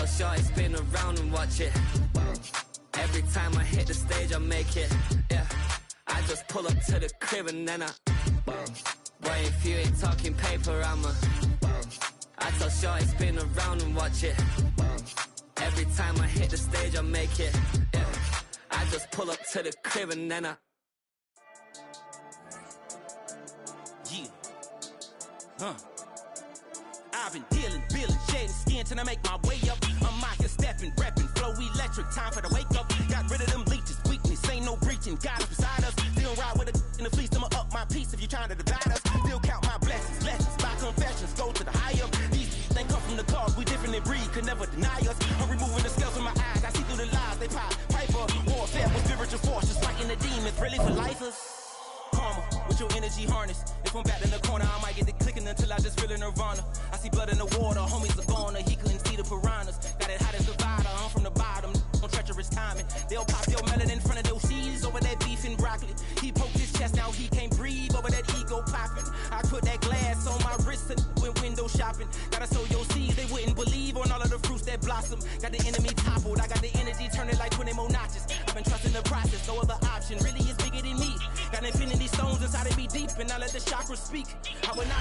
tell shorty spin around and watch it. Every time I hit the stage, I make it. Yeah, I just pull up to the crib and then boy, if you ain't talking paper, I tell shorty spin around and watch it. Every time I hit the stage, I make it. Yeah, I just pull up to the crib and then I've been dealing, shedding skin till I make my way up. I'm out here stepping, repping, flow electric, time for the wake up. Got rid of them leeches, weakness, ain't no breaching. God is beside us, still ride with a in the fleece. I'ma up my piece if you trying to divide us. Still count my blessings, lessons, my confessions, go to the higher. These they come from the cause, we different in breed, could never deny us. I'm removing the scales from my eyes, I see through the lies they pop. Piper, warfare with spiritual force, just fighting the demons, really for lifers. Karma, with your energy harness. If I'm back in the corner, I might get it clicking until I just feel a nirvana. I see blood in the water, homies are gone, he couldn't see the piranhas. Got it hot as divider, I'm from the bottom, on treacherous timing. They'll pop your melon in front of those seeds over that beef and broccoli. He poked his chest, now he can't breathe over that ego popping. I put that glass on my wrist and went window shopping. Gotta sow your seeds, they wouldn't believe on all of the fruits that blossom. Got the enemy toppled, I got the energy turning like 20 more notches. I've been trusting the process, no other option really is bigger than me. Got infinity stones inside of me deep, and I let the chakras speak. I will not.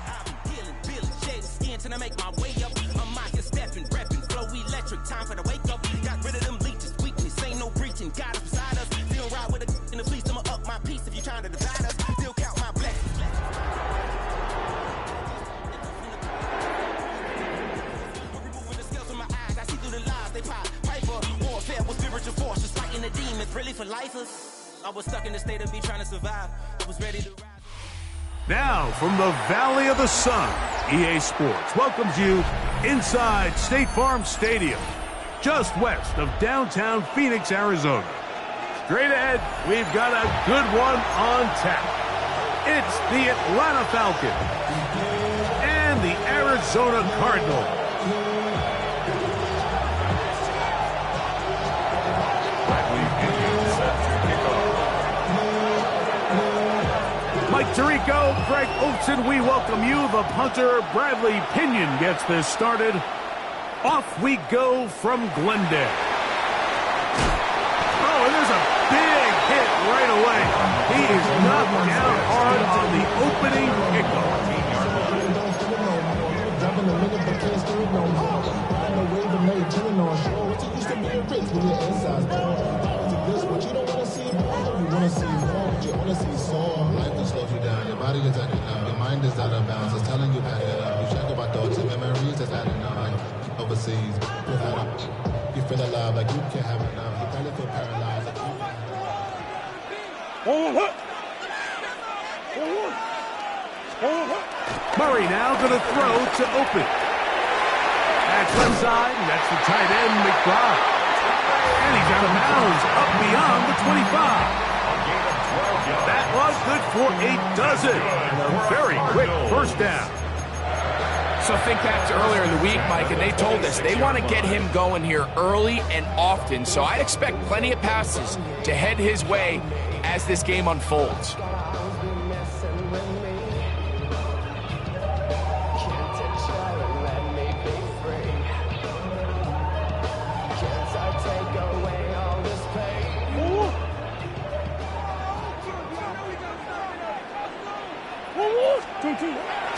I've been dealing, shedding skin till I make my way up. I'm out here stepping, repping, flow electric, time for the wake up. Got rid of them leeches, weakness, ain't no breaching. God is beside us, still ride with a in the fleece. I'ma up my piece if you trying to divide us. Still count my blessings. Removing the scales from my eyes, I see through the lies they pop. Piper, warfare with spiritual force, just fighting the demons, really for lifers. I was stuck in the state of me trying to survive. I was ready to rise. Now, from the Valley of the Sun, EA Sports welcomes you inside State Farm Stadium, just west of downtown Phoenix, Arizona. Straight ahead, we've got a good one on tap. It's the Atlanta Falcons and the Arizona Cardinals. Mike Tirico, Greg Olson, we welcome you. The punter, Bradley Pinion, gets this started. Off we go from Glendale. Oh, and there's a big hit right away. He is knocked down hard on the opening kickoff. Your body is acting up, your mind is out of bounds. It's telling you back it up. You check about thoughts and memories that's adding up. Like overseas, you feel alive like you can't have enough. You probably feel paralyzed. Murray now going to throw to open. That's left side, and that's the tight end, McBride. And he's out of bounds, up beyond the 25. That was good for a dozen. And a very quick first down. So think back to earlier in the week, Mike, and they told us they want to get him going here early and often. So I'd expect plenty of passes to head his way as this game unfolds.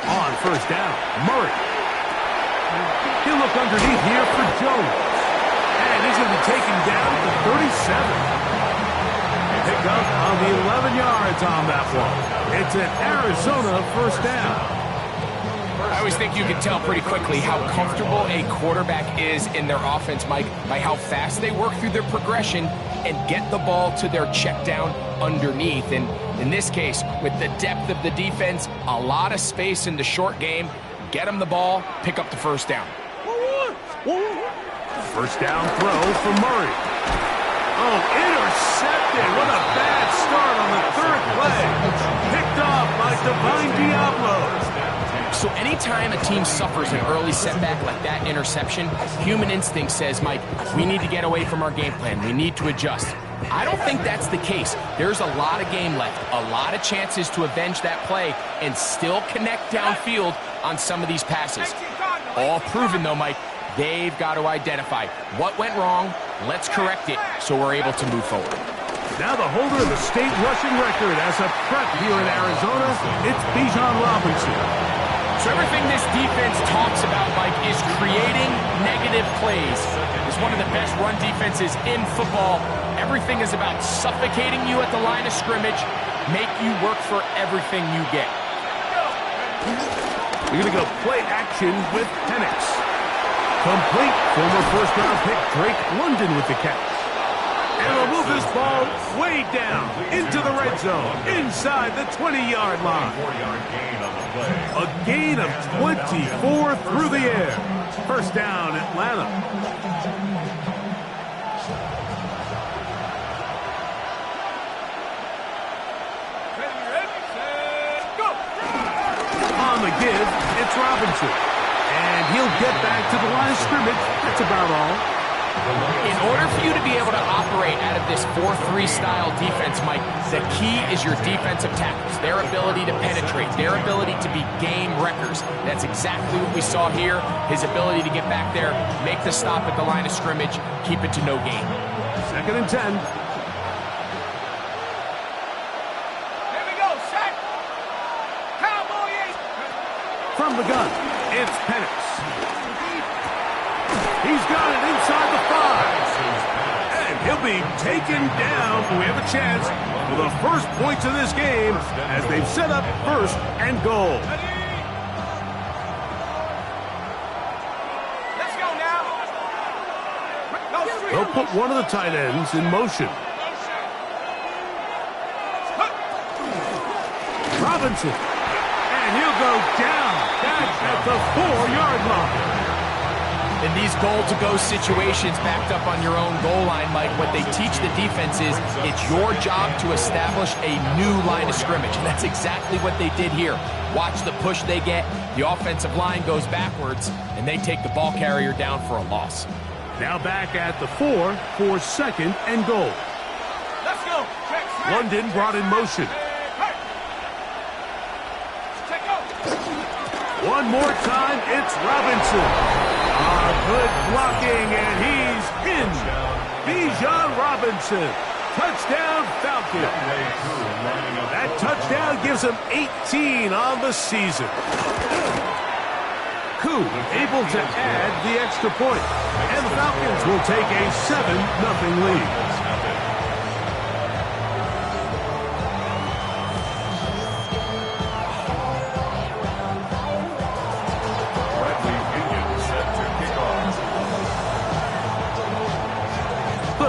On first down, Murray. He'll look underneath here for Jones. And he's going to be taken down at the 37. Pick up on the 11 yards on that one. It's an Arizona first down. I always think you can tell pretty quickly how comfortable a quarterback is in their offense, Mike, by how fast they work through their progression and get the ball to their check down underneath. And in this case, with the depth of the defense, a lot of space in the short game, get them the ball, pick up the first down. First down throw for Murray. Oh, intercepted. What a bad start on the third play. Picked off by Divine Diablo. So anytime a team suffers an early setback like that interception, human instinct says, Mike, we need to get away from our game plan. We need to adjust. I don't think that's the case. There's a lot of game left, a lot of chances to avenge that play and still connect downfield on some of these passes. All proven, though, Mike. They've got to identify what went wrong, let's correct it, so we're able to move forward. Now the holder of the state rushing record as a prep here in Arizona, it's Bijan Robinson. So everything this defense talks about, Mike, is creating negative plays. It's one of the best run defenses in football. Everything is about suffocating you at the line of scrimmage, make you work for everything you get. We're going to go play action with Penix. Complete. Former first-round pick Drake London with the catch. And they'll move this ball way down into the red zone, inside the 20-yard line. A gain of 24 through the air. First down, Atlanta. On the give, it's Robinson. And he'll get back to the line of scrimmage. That's about all. In order for you to be able to operate out of this 4-3 style defense, Mike, the key is your defensive tackles, their ability to penetrate, their ability to be game wreckers. That's exactly what we saw here, his ability to get back there, make the stop at the line of scrimmage, keep it to no gain. Second and 10. Here we go, set. Cowboy. From the gun, it's Penix. He's got it inside the 5. And he'll be taken down. We have a chance for the first points of this game as they've set up first and goal. Let's go now. They'll put one of the tight ends in motion. Robinson. And he'll go down. That's at the 4-yard line. In these goal-to-go situations backed up on your own goal line, Mike, what they teach the defense is it's your job to establish a new line of scrimmage. And that's exactly what they did here. Watch the push they get. The offensive line goes backwards, and they take the ball carrier down for a loss. Now back at the 4 for second and goal. Let's go. London brought in motion. One more time, it's Robinson. Good blocking, and he's in. Bijan Robinson. Touchdown, Falcon. That touchdown gives him 18 on the season. Koo able to add the extra point. And the Falcons will take a 7-0 lead.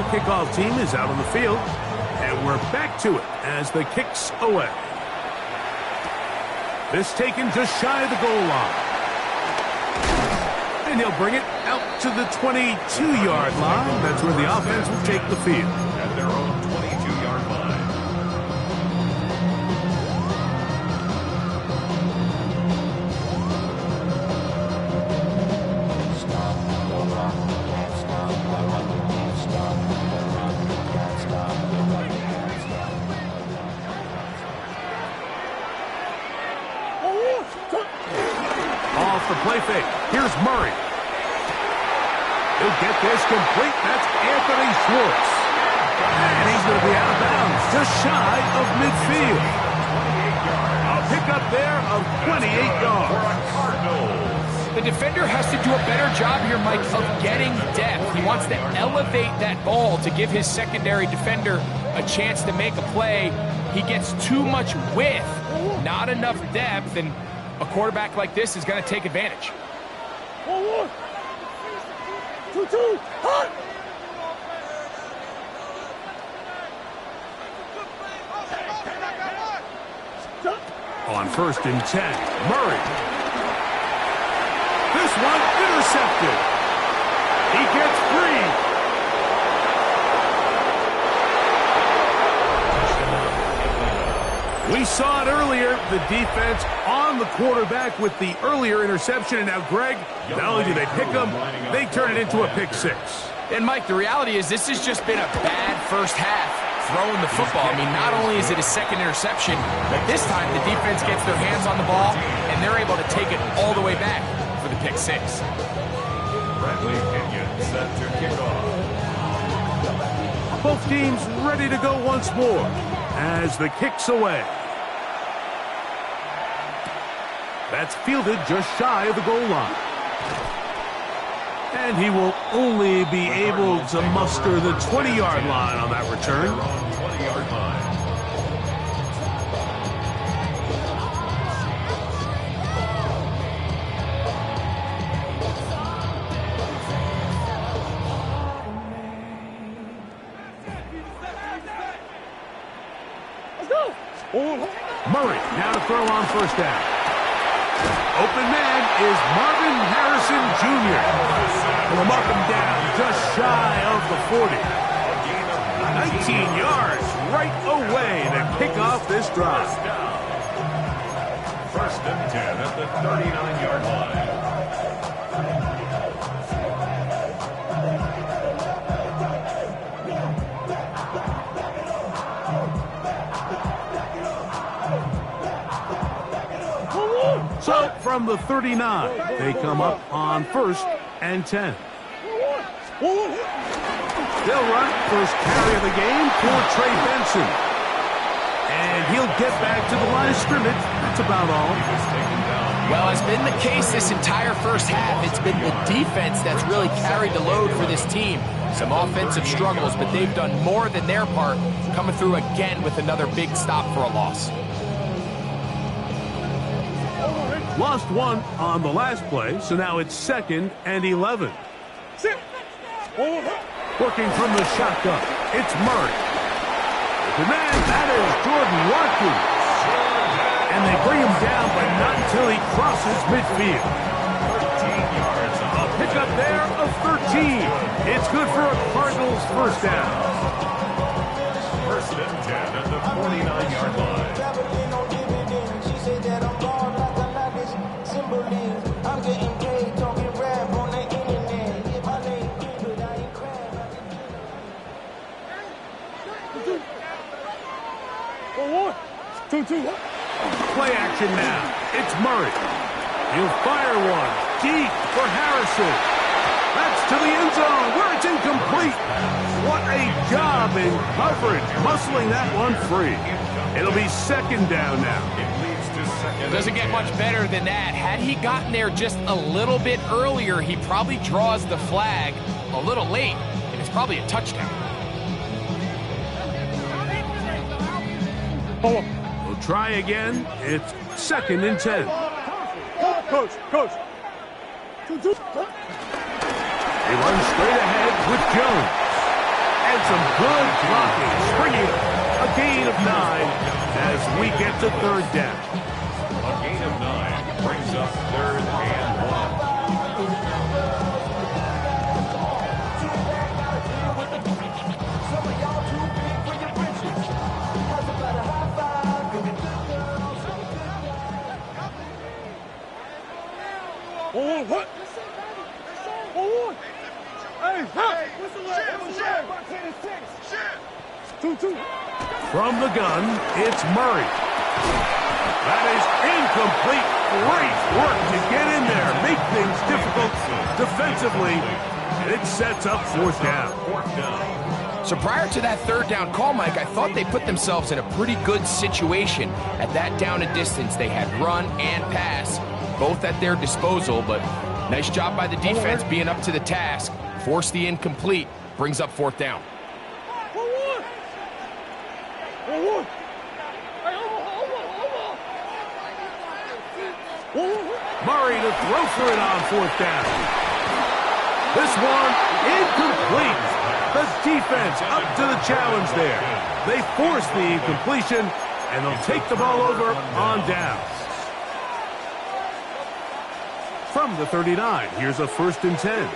Kickoff team is out on the field, and we're back to it as the kick's away. This taken just shy of the goal line. And he'll bring it out to the 22-yard line. That's where the offense will take the field. At their own 22-yard line. Off the play fake. Here's Murray. He'll get this complete. That's Anthony Schwartz. And he's going to be out of bounds, just shy of midfield. A pickup there of 28 yards. The defender has to do a better job here, Mike, of getting depth. He wants to elevate that ball to give his secondary defender a chance to make a play. He gets too much width, not enough depth, and a quarterback like this is going to take advantage. 2-2, hot! On first and 10, Murray. This one intercepted. He gets free. We saw it earlier, the defense on the quarterback with the earlier interception, and now Greg, not only do they pick him, they turn it into a pick six. And, Mike, the reality is this has just been a bad first half throwing the football. I mean, not only is it a second interception, but this time the defense gets their hands on the ball, and they're able to take it all the way back for the pick six. Bradley Pinion set to kick off. Both teams ready to go once more as the kick's away. That's fielded just shy of the goal line. And he will only be able to muster the 20-yard line on that return. 20-yard line. Murray now to throw on first down. Open man is Marvin Harrison Jr. Will mark him down just shy of the 40. 19 yards right away to kick off this drive. First and 10 at the 39-yard line. So from the 39, they come up on first and 10. They'll run first carry of the game for Trey Benson. And he'll get back to the line of scrimmage. That's about all. Well, as been the case this entire first half, it's been the defense that's really carried the load for this team. Some offensive struggles, but they've done more than their part, coming through again with another big stop for a loss. Lost one on the last play, so now it's 2nd and 11. Working from the shotgun, it's Murray. The man, that is Jordan Watkins. And they bring him down, but not until he crosses midfield. 13 yards. A pickup there of 13. It's good for a Cardinals first down. First and 10 at the 49-yard line. Play action now. It's Murray. He'll fire one deep for Harrison. That's to the end zone where it's incomplete. What a job in coverage, muscling that one free. It'll be 2nd down now. It doesn't get much better than that. Had he gotten there just a little bit earlier, he probably draws the flag a little late, and it's probably a touchdown. We'll try again. It's 2nd and 10. Coach. He runs straight ahead with Jones. And some good blocking. Springing a gain of 9 as we get to 3rd down. A gain of 9 brings up 3rd and 1. From the gun, it's Murray. That is incomplete. Great work to get in there, make things difficult defensively, and it sets up 4th down. So prior to that 3rd down call, Mike, I thought they put themselves in a pretty good situation at that down and distance. They had run and pass, both at their disposal, but nice job by the defense being up to the task. Force the incomplete, brings up 4th down. Murray to throw for it on 4th down. This one incomplete. The defense up to the challenge there. They force the incompletion, and they'll take the ball over on downs. From the 39, here's a 1st and 10.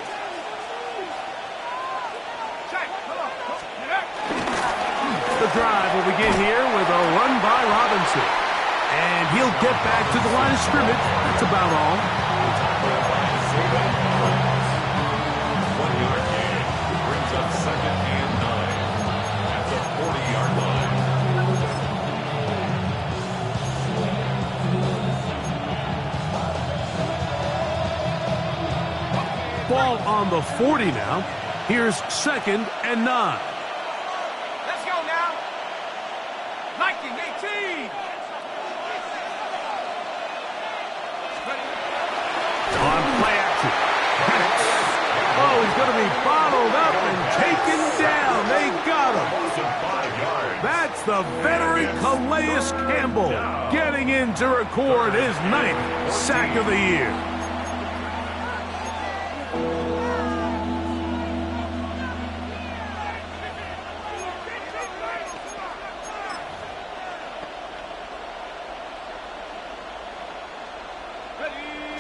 The drive will begin here with a run by Robinson. And he'll get back to the line of scrimmage. That's about all. 1 yard gain Ball on the 40 now. Here's 2nd and 9. Let's go now. Liking 18. On play action. Oh, he's going to be bottled up and taken down. They got him. That's the veteran Calais Campbell getting in to record his 9th sack of the year.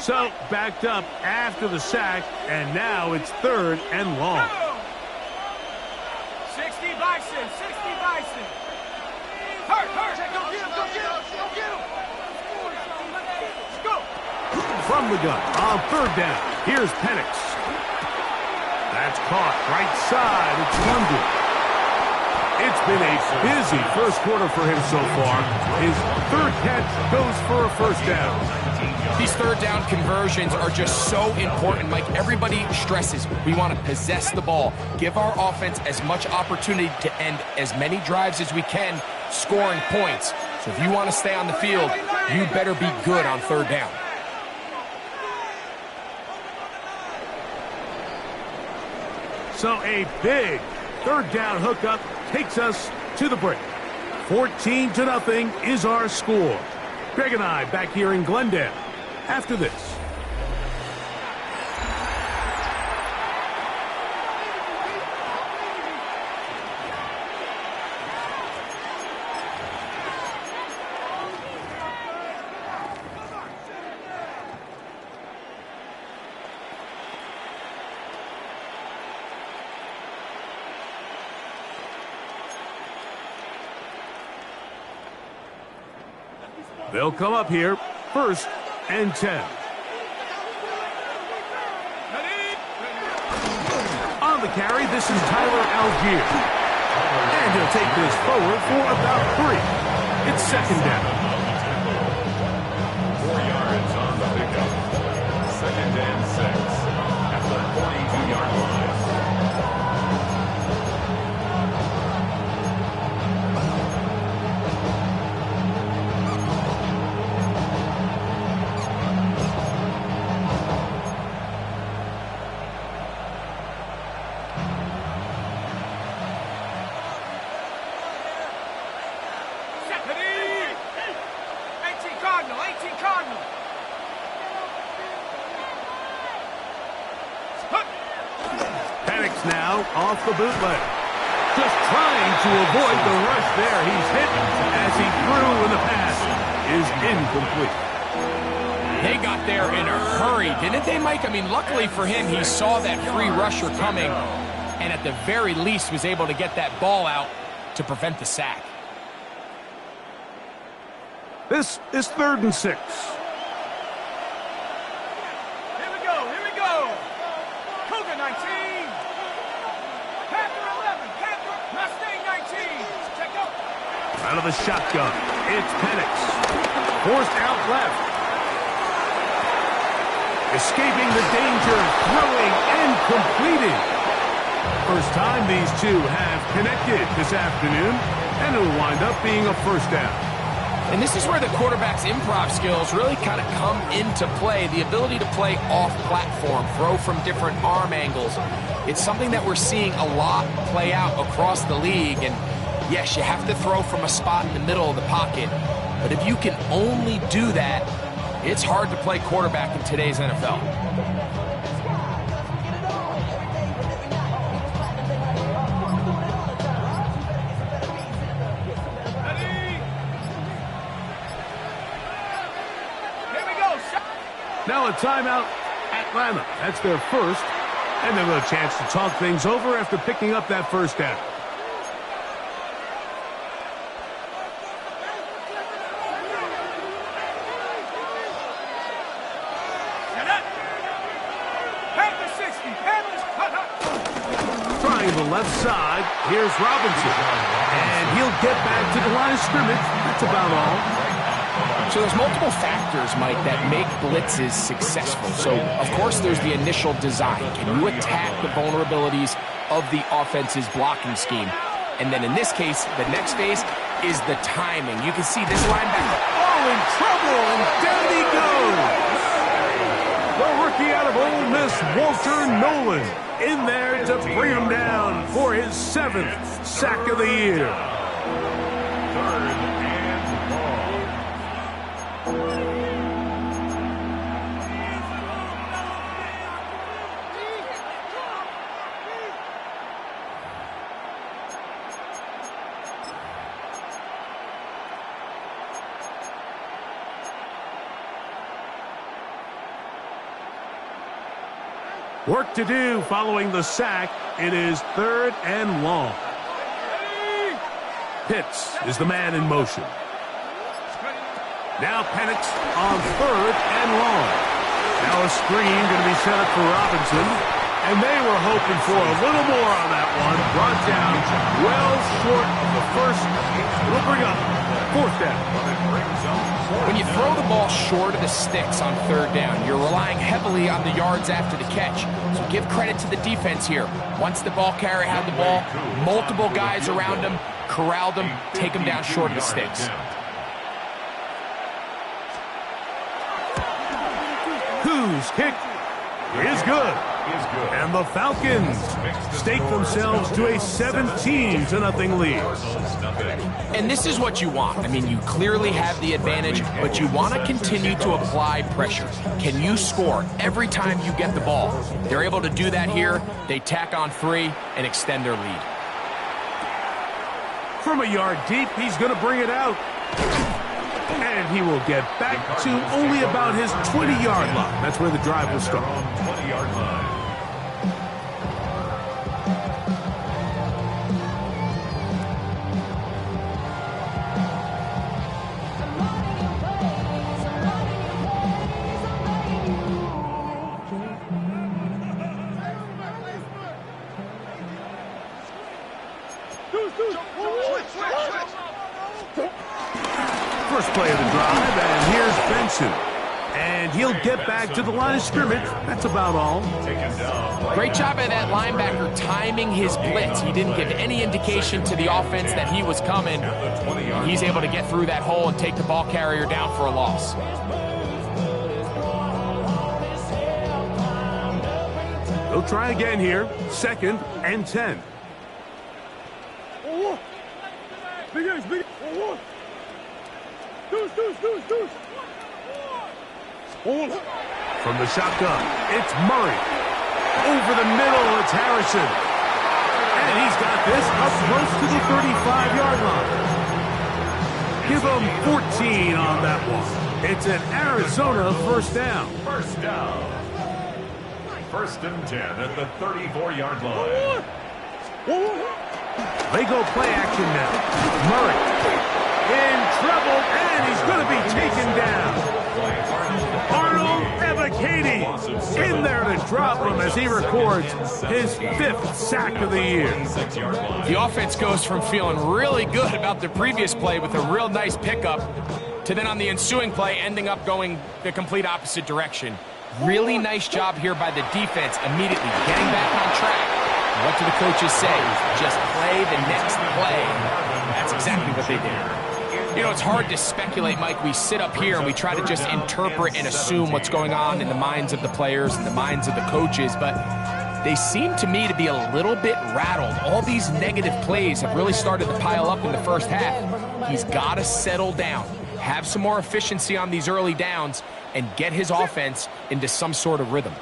So, backed up after the sack, and now it's 3rd and long. 60 Bison, 60 Bison. Hurt. Go get him, go get him, go get him. Let's go. From the gun on 3rd down. Here's Penix. That's caught right side. It's London. It's been a busy first quarter for him so far. His 3rd catch goes for a 1st down. These 3rd down conversions are just so important, Mike. Everybody stresses we want to possess the ball, give our offense as much opportunity to end as many drives as we can, scoring points. So if you want to stay on the field, you better be good on 3rd down. So a big 3rd down hookup takes us to the break. 14-0 is our score. Greg and I back here in Glendale after this. They'll come up here, 1st and 10. On the carry, this is Tyler Algier. And he'll take this forward for about 3. It's 2nd down. 4 yards on the pickup. 2nd and 6 at the 42-yard line. Now off the bootleg. Just trying to avoid the rush there. He's hit as he threw, and the pass is incomplete. They got there in a hurry, didn't they, Mike? I mean, luckily for him, he saw that free rusher coming and at the very least was able to get that ball out to prevent the sack. This is 3rd and 6. Here we go. Cougar 19. Panther 11. Panther Mustang 19. Check out. Out of the shotgun, it's Penix. Forced out left. Escaping the danger, throwing and completing. First time these two have connected this afternoon, and it'll wind up being a 1st down. And this is where the quarterback's improv skills really kind of come into play. The ability to play off-platform, throw from different arm angles. It's something that we're seeing a lot play out across the league. And yes, you have to throw from a spot in the middle of the pocket. But if you can only do that, it's hard to play quarterback in today's NFL. Now a timeout, Atlanta. That's their 1st, and they'll have a chance to talk things over after picking up that 1st down. Trying the left side, here's Robinson, and he'll get back to the line of scrimmage. That's about all. So there's multiple factors, Mike, that make blitzes successful. So, of course, there's the initial design. Can you attack the vulnerabilities of the offense's blocking scheme? And then in this case, the next phase is the timing. You can see this linebacker all in trouble, and down he goes. The rookie out of Ole Miss, Walter Nolan, in there to bring him down for his 7th sack of the year. Work to do following the sack. It is 3rd and long. Pitts is the man in motion. Now Penix on 3rd and long. Now a screen going to be set up for Robinson. And they were hoping for a little more on that one. Brought down well short of the first. It'll bring up 4th down. When you throw the ball short of the sticks on 3rd down, you're relying heavily on the yards after the catch. So give credit to the defense here. Once the ball carrier had the ball, multiple guys around him, corralled him, take him down short of the sticks. Whose kick is good. And the Falcons stake themselves to a 17-0 lead. And this is what you want. I mean, you clearly have the advantage, but you want to continue to apply pressure. Can you score every time you get the ball? They're able to do that here. They tack on 3 and extend their lead. From a yard deep, he's going to bring it out. And he will get back to only about his 20-yard line. That's where the drive will start. 20-yard line. First play of the drive, and here's Benson. And he'll get back to the line of scrimmage. That's about all. Great job by that linebacker timing his blitz. He didn't give any indication to the offense that he was coming. He's able to get through that hole and take the ball carrier down for a loss. They'll try again here. 2nd and 10. From the shotgun, it's Murray. Over the middle, it's Harrison. And he's got this up close to the 35-yard line. Give him 14 on that one. It's an Arizona 1st down. 1st down. 1st and 10 at the 34-yard line. They go play action now. Murray in trouble, and he's going to be taken down. Arnold Ebiketie in there to drop him as he records his 5th sack of the year. The offense goes from feeling really good about the previous play with a real nice pickup to then on the ensuing play ending up going the complete opposite direction. Really nice job here by the defense immediately getting back on track. What do the coaches say? Just play the next play. That's exactly what they did. You know, it's hard to speculate, Mike. We sit up here and we try to just interpret and assume what's going on in the minds of the players and the minds of the coaches, but they seem to me to be a little bit rattled. All these negative plays have really started to pile up in the first half. He's got to settle down, have some more efficiency on these early downs, and get his offense into some sort of rhythm.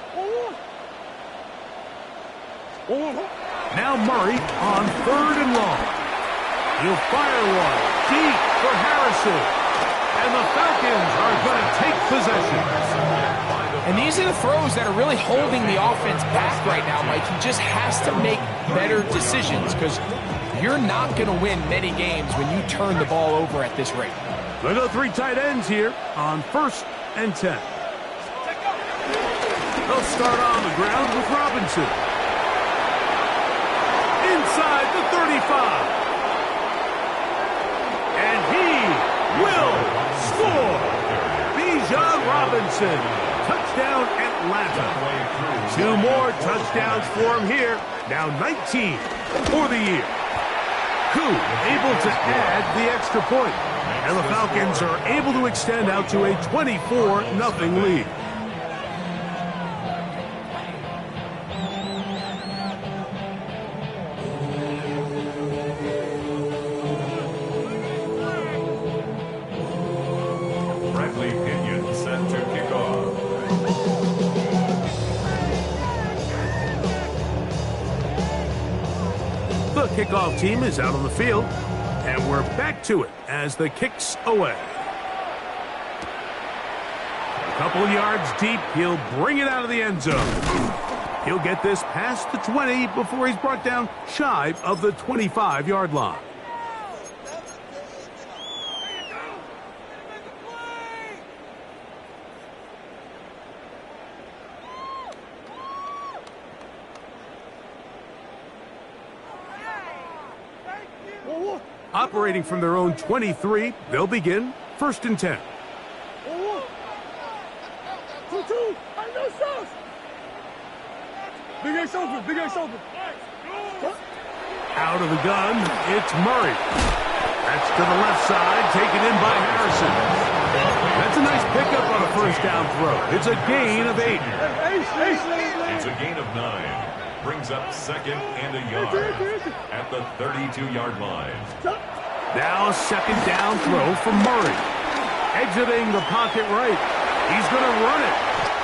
Now Murray on 3rd and long. He'll fire one deep for Harrison. And the Falcons are going to take possession. And these are the throws that are really holding the offense back right now, Mike. He just has to make better decisions because you're not going to win many games when you turn the ball over at this rate. They go 3 tight ends here on 1st and 10. They'll start on the ground with Robinson. Inside the 35. And he will score. Robinson. Touchdown, Atlanta. 2 more touchdowns for him here. Now 19 for the year. Koo able to add the extra point. And the Falcons are able to extend out to a 24-0 lead. Bradley Pinion set to kick off. The kickoff team is out on the field, and we're back to it as the kick's away. A couple yards deep, he'll bring it out of the end zone. He'll get this past the 20 before he's brought down shy of the 25-yard line. Operating from their own 23, they'll begin 1st and 10. Big X open. Out of the gun, it's Murray. That's to the left side, taken in by Harrison. That's a nice pickup on a first down throw. It's a gain of 8. It's a gain of 9. Brings up 2nd and a yard at the 32-yard line. Now a 2nd down throw from Murray. Exiting the pocket right. He's going to run it.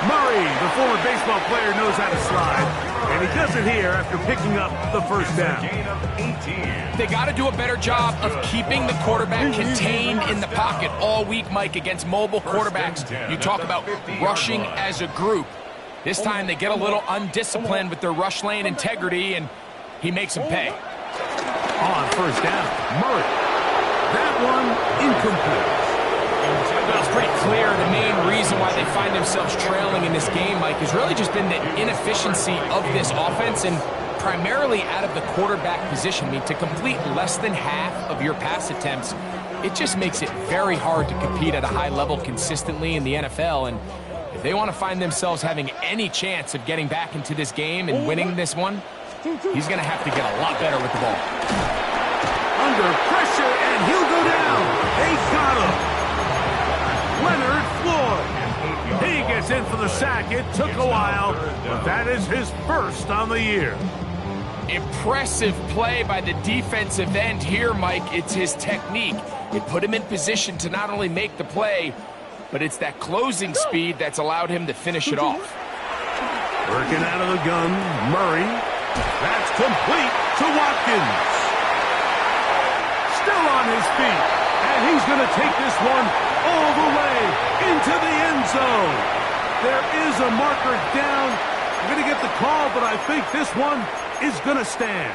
Murray, the former baseball player, knows how to slide. And he does it here after picking up the first down. Gain of 18. They got to do a better job of keeping the quarterback contained in the pocket all week, Mike, against mobile quarterbacks. You talk about rushing as a group. This time they get a little undisciplined with their rush lane integrity, and he makes them pay. On first down, Murray. That one incomplete. Well, it's pretty clear the main reason why they find themselves trailing in this game, Mike, has really just been the inefficiency of this offense and primarily out of the quarterback position. I mean, to complete less than half of your pass attempts, it just makes it very hard to compete at a high level consistently in the NFL. And if they want to find themselves having any chance of getting back into this game and winning this one, he's going to have to get a lot better with the ball. Under pressure, and he'll go down. They got him. Leonard Floyd. He gets in for the sack. It took a while, but that is his first on the year. Impressive play by the defensive end here, Mike. It's his technique. It put him in position to not only make the play, but it's that closing speed that's allowed him to finish it off. Working out of the gun, Murray. That's complete to Watkins. Still on his feet, and he's going to take this one all the way into the end zone. There is a marker down. I'm going to get the call, but I think this one is going to stand.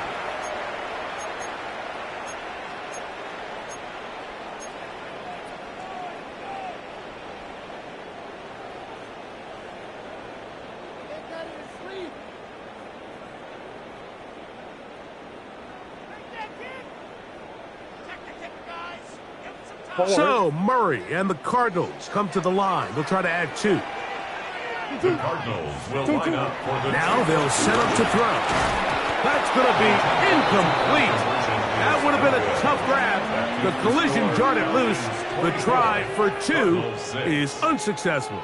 So, Murray and the Cardinals come to the line. They'll try to add 2. The Cardinals will line up for the Now they'll set up to throw. That's going to be incomplete. That would have been a tough grab. The collision jarred it loose. The try for 2 is unsuccessful.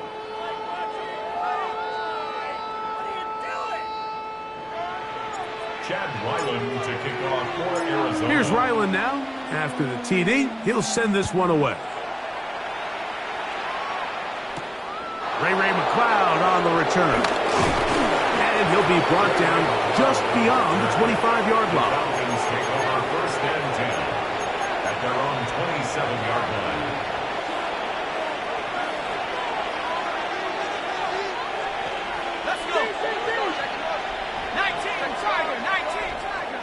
Chad Ryland to kick off for Arizona. Here's Ryland now. After the TD, he'll send this one away. Ray McLeod on the return. And he'll be brought down just beyond the 25-yard line. Falcons take over 1st and 10 at their own 27-yard line. Let's go. 19, Tiger, 19, Tiger.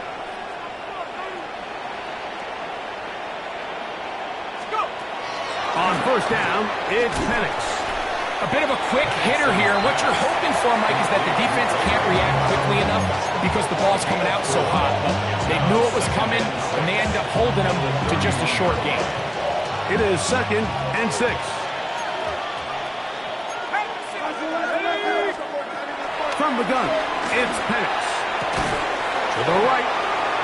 Let's go. On first down, it's Penix. A bit of a quick hitter here. What you're hoping for, Mike, is that the defense can't react quickly enough because the ball's coming out so hot. But they knew it was coming, and they end up holding them to just a short game. It is 2nd and 6. from the gun. It's Penix. To the right.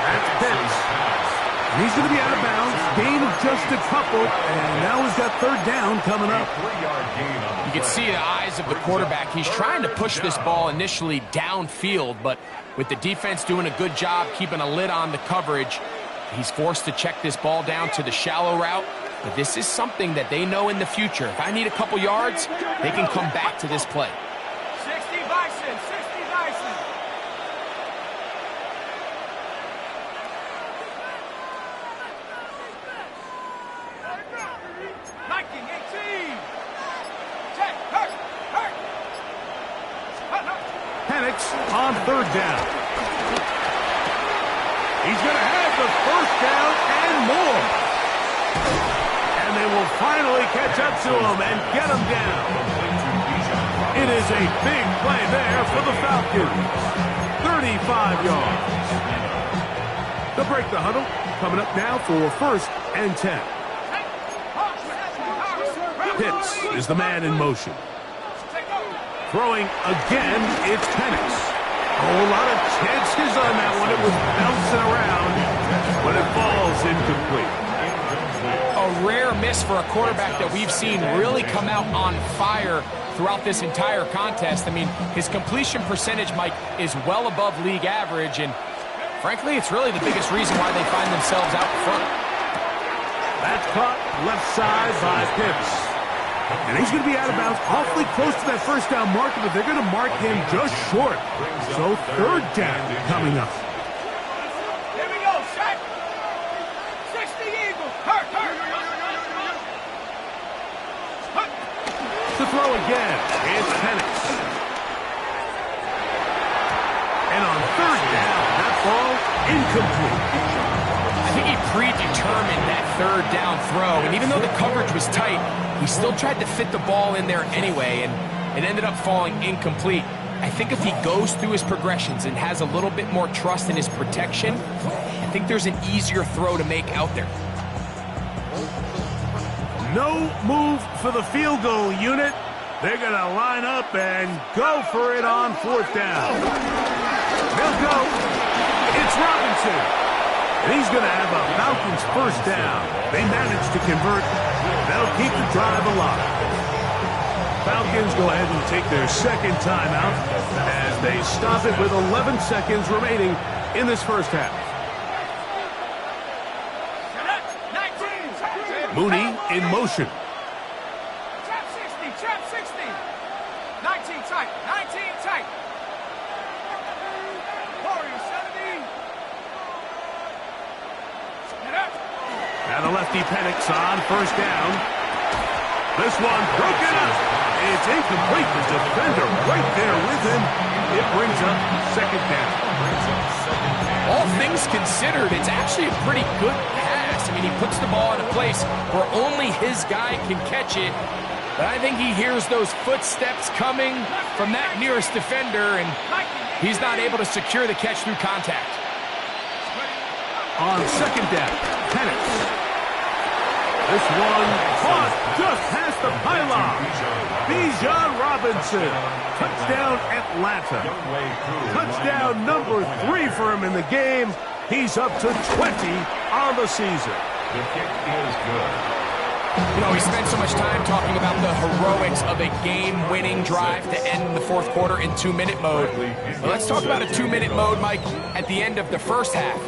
That's Penix. And he's going to be out of bounds. Gain of just a couple. And now he's got third down coming up. You can see the eyes of the quarterback. He's trying to push this ball initially downfield, but with the defense doing a good job keeping a lid on the coverage, he's forced to check this ball down to the shallow route. But this is something that they know in the future. If I need a couple yards, they can come back to this play. 60 Bison, 60 Bison. Liking 18. Check, hurt. Penix on third down. He's going to have the first down and more. And they will finally catch up to him and get him down. It is a big play there for the Falcons. 35 yards. They'll break the huddle. Coming up now for first and 10. Pitts is the man in motion. Throwing again, it's Penix. A whole lot of chances on that one. It was bouncing around, but it falls incomplete. A rare miss for a quarterback that we've seen really come out on fire throughout this entire contest. I mean, his completion percentage, Mike, is well above league average, and frankly, it's really the biggest reason why they find themselves out front. That's caught left side by Pitts. And he's going to be out of bounds awfully close to that first down marker, but they're going to mark him just short. So third down coming up. Here we go, Shaq. 60 Eagles. Hurt. To throw again, it's Penix. And on third down, that ball incomplete. I think he predetermined that third down throw, and even though the coverage was tight, he still tried to fit the ball in there anyway, and it ended up falling incomplete. I think if he goes through his progressions and has a little bit more trust in his protection, I think there's an easier throw to make out there. No move for the field goal unit. They're going to line up and go for it on fourth down. They'll go. It's Robinson. And he's going to have a Falcons first down. They managed to convert. They'll keep the drive alive. Falcons go ahead and take their second timeout as they stop it with 11 seconds remaining in this first half. Mooney in motion. Trap 60. 19 tight. Warriors 70. Now the lefty Penix on first down. This one broken up. It's incomplete. The defender right there with him. It brings up second down. All things considered, it's actually a pretty good pass. I mean, he puts the ball in a place where only his guy can catch it. But I think he hears those footsteps coming from that nearest defender, and he's not able to secure the catch through contact. On second down, Penix. This one caught just past the pylon. Bijan Robinson. Touchdown, Atlanta. Touchdown number 3 for him in the game. He's up to 20 on the season. The kick is good. You know, we spent so much time talking about the heroics of a game-winning drive to end the fourth quarter in 2-minute mode. Well, let's talk about a 2-minute mode, Mike, at the end of the first half.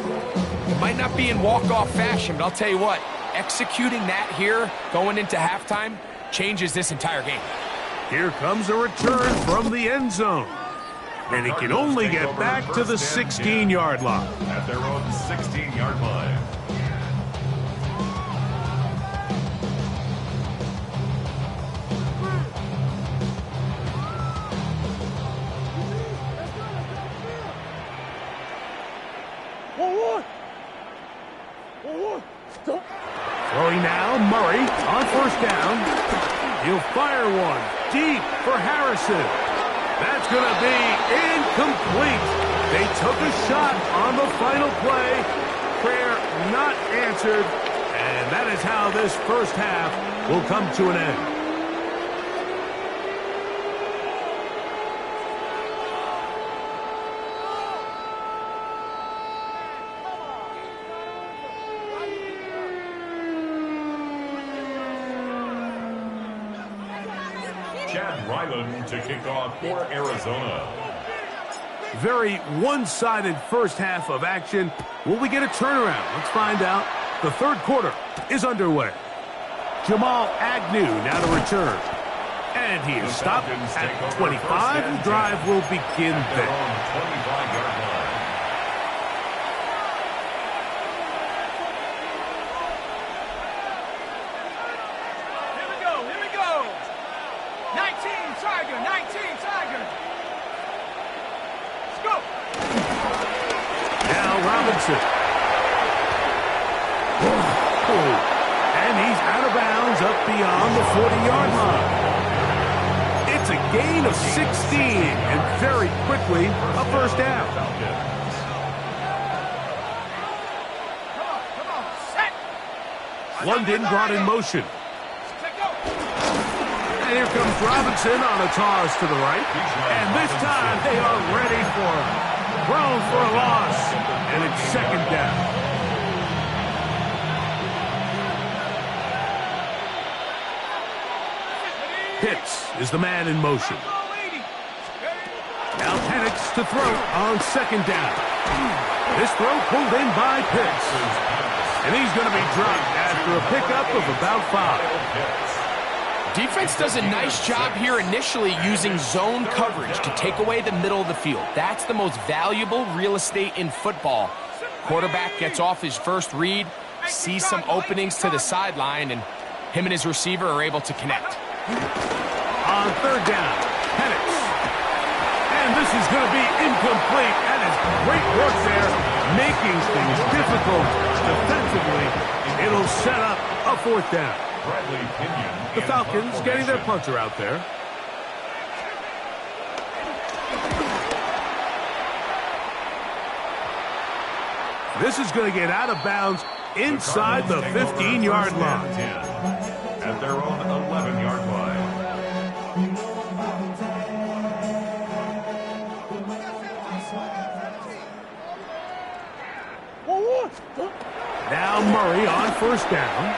It might not be in walk-off fashion, but I'll tell you what, executing that here, going into halftime, changes this entire game. Here comes a return from the end zone. And he can only get back to the 16-yard line. At their own 16-yard line. Throwing now, Murray on first down. He'll fire one deep for Harrison. That's going to be incomplete. They took a shot on the final play. Prayer not answered. And that is how this first half will come to an end. Chad Ryland to kick off for Arizona. Very one-sided first half of action. Will we get a turnaround? Let's find out. The third quarter is underway. Jamal Agnew now to return. And he is stopped at 25. The drive will begin there. 25-yard line. Here we go. 19 Tiger, 19 Tiger. Let's go. Now Robinson. And he's out of bounds up beyond the 40-yard line. It's a gain of 16, and very quickly, a first down. Come on, set. London brought in motion. And here comes Robinson on a toss to the right. And this time, they are ready for him. Thrown for a loss, and it's second down. Pitts is the man in motion. Now Penix to throw on second down. This throw pulled in by Pitts. And he's going to be dropped after a pickup of about 5. Defense does a nice job here initially using zone coverage to take away the middle of the field. That's the most valuable real estate in football. Quarterback gets off his first read, sees some openings to the sideline, and him and his receiver are able to connect. On third down, Penix. And this is going to be incomplete. That is great work there, making things difficult defensively. It'll set up a fourth down. The Falcons getting their punter out there. This is going to get out of bounds inside the 15-yard line. At their own 11-yard line. Now Murray on first down.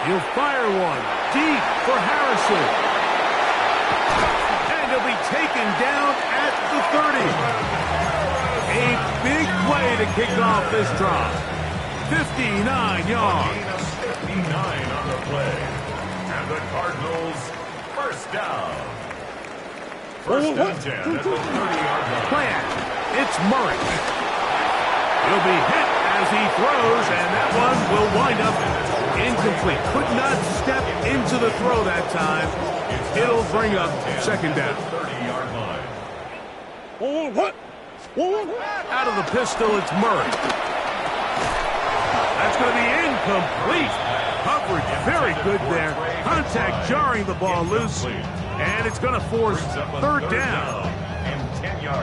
He'll fire one deep for Harrison. And he'll be taken down at the 30. A big play to kick off this drive. 59 yards. 59 on the play. And the Cardinals first down. First and 10 at the 30-yard line. Play action. It's Murray. He'll be hit as he throws, and that one will wind up incomplete. Could not step into the throw that time. It'll bring up second down. 30-yard line. Out of the pistol, it's Murray. That's going to be incomplete. Coverage very good there. Contact jarring the ball loose. And it's going to force third down.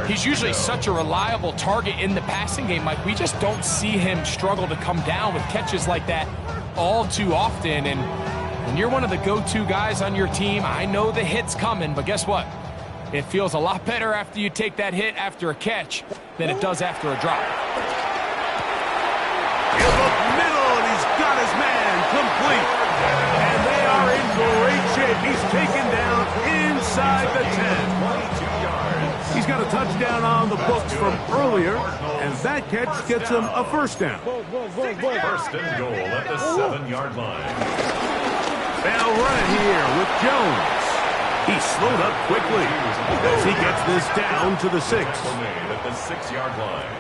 He's usually such a reliable target in the passing game, Mike. We just don't see him struggle to come down with catches like that all too often. And when you're one of the go-to guys on your team, I know the hit's coming, but guess what? It feels a lot better after you take that hit after a catch than it does after a drop. He'll look middle, and he's got his man complete. And they are in great shape. He's taken down inside the 10. He's got a touchdown on the books from earlier, and that catch gets him a first down. First and goal at the 7-yard line. They'll run it here with Jones. He slowed up quickly as he gets this down to the 6. At the 6-yard line.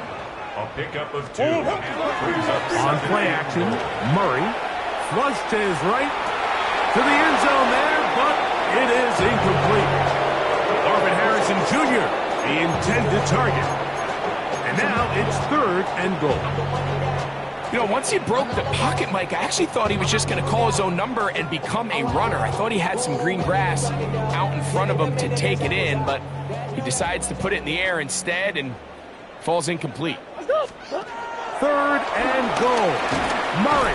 A pickup of 2. On play action, Murray flushed to his right to the end zone there, but it is incomplete. Marvin Harrison Jr., the intended target. And now it's third and goal. You know, once he broke the pocket, Mike, I actually thought he was just going to call his own number and become a runner. I thought he had some green grass out in front of him to take it in, but he decides to put it in the air instead and falls incomplete. Third and goal. Murray.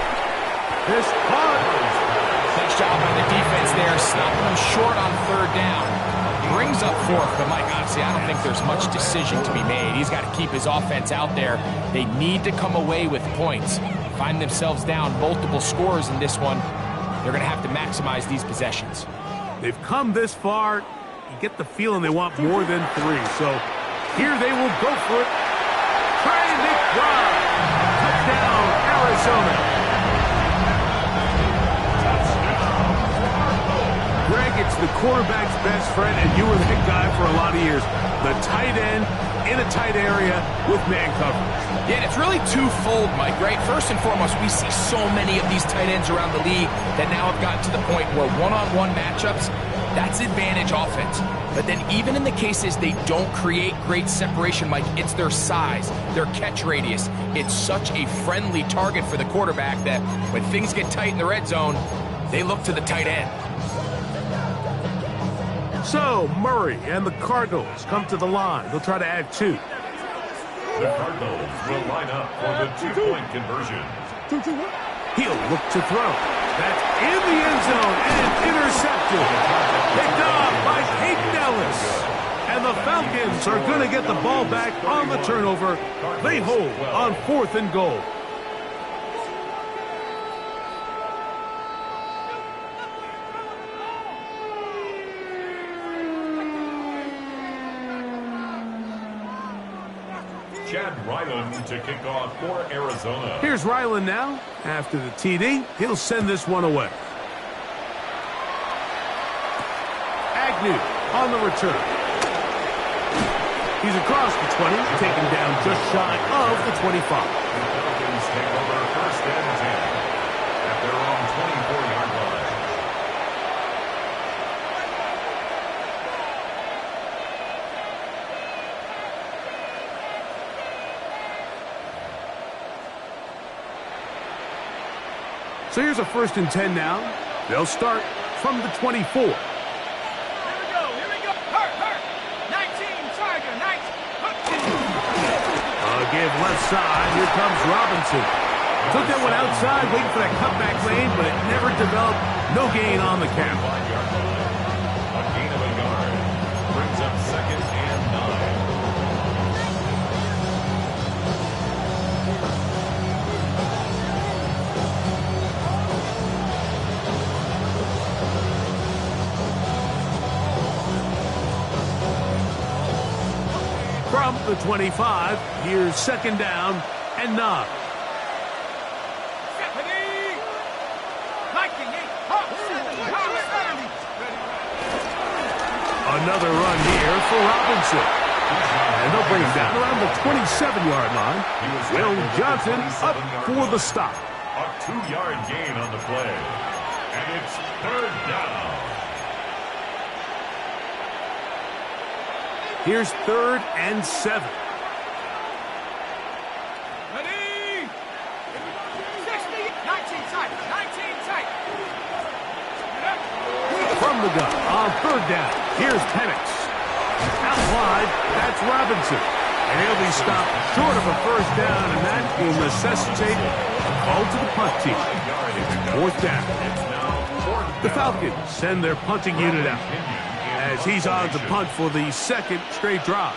This Nice job by the defense there, stopping him short on third down. Brings up fourth, but Mike, honestly, I don't think there's much decision to be made. He's got to keep his offense out there. They need to come away with points. Find themselves down multiple scores in this one. They're going to have to maximize these possessions. They've come this far you get the feeling they want more than 3. So here they will go for it. Try and make drive. Touchdown, Arizona. Greg, it's the quarterback's best friend, and you were that guy for a lot of years. The tight end in a tight area with man coverage. Yeah, and it's really twofold, Mike, right? First and foremost, we see so many of these tight ends around the league that now have gotten to the point where one-on-one matchups, that's advantage offense. But then even in the cases they don't create great separation, Mike, it's their size, their catch radius. It's such a friendly target for the quarterback that when things get tight in the red zone, they look to the tight end. So, Murray and the Cardinals come to the line. They'll try to add 2. The Cardinals will line up for the 2-point conversion. He'll look to throw. That's in the end zone and intercepted. Picked off by Peyton Ellis. And the Falcons are going to get the ball back on the turnover. They hold on 4th and goal. Chad Ryland to kick off for Arizona. Here's Ryland now. After the TD, he'll send this one away. Agnew on the return. He's across the 20, taken down just shy of the 25. The Falcons take over 1st and 10 at their own 24-yard line. So here's a 1st and 10 now. They'll start from the 24. Here we go. Hurt. 19, Tiger, 19. Give left side. Here comes Robinson. Took that one outside, waiting for that cutback lane, but it never developed. No gain on the carry. 5-yard line. A gain of a yard. Brings up 2nd and 9. From the 25, here's 2nd down and 9. Another run here for Robinson. And they'll bring him down around the 27-yard line. Will Johnson up for the stop. A 2-yard gain on the play. And it's 3rd down. Here's 3rd and 7. Ready? 60, 19 tight. From the gun on 3rd down. Here's Penix. Out wide, that's Robinson. And he'll be stopped short of a 1st down, and that will necessitate a call to the punt team. 4th down. The Falcons send their punting unit out, as he's on to punt for the 2nd straight drive.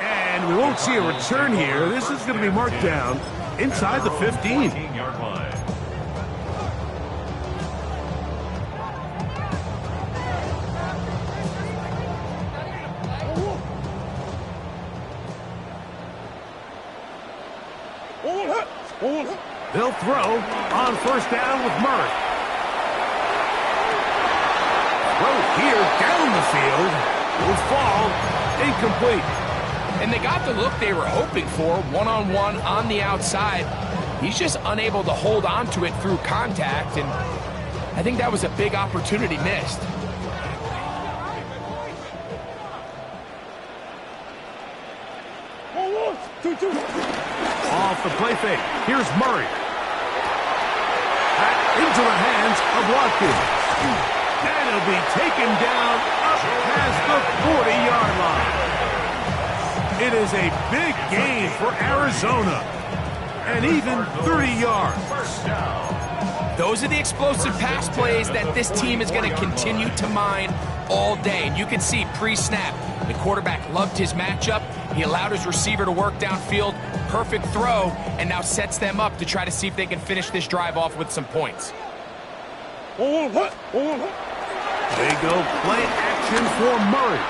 And we won't see a return here. This is going to be marked down inside the 15. 14-yard line. They'll throw on 1st down with Murray. Throw here down the field will fall incomplete. And they got the look they were hoping for, one-on-one on the outside. He's just unable to hold on to it through contact, and I think that was a big opportunity missed. Off the play fake. Here's Murray. Back into the hands of Watkins. And he'll be taken down up past the 40-yard line. It is a big gain for Arizona. And even 30 yards. Those are the explosive pass plays that this team is going to continue to mine all day. And you can see pre-snap, the quarterback loved his matchup. He allowed his receiver to work downfield. Perfect throw, and now sets them up to try to see if they can finish this drive off with some points. They go play action for Murray.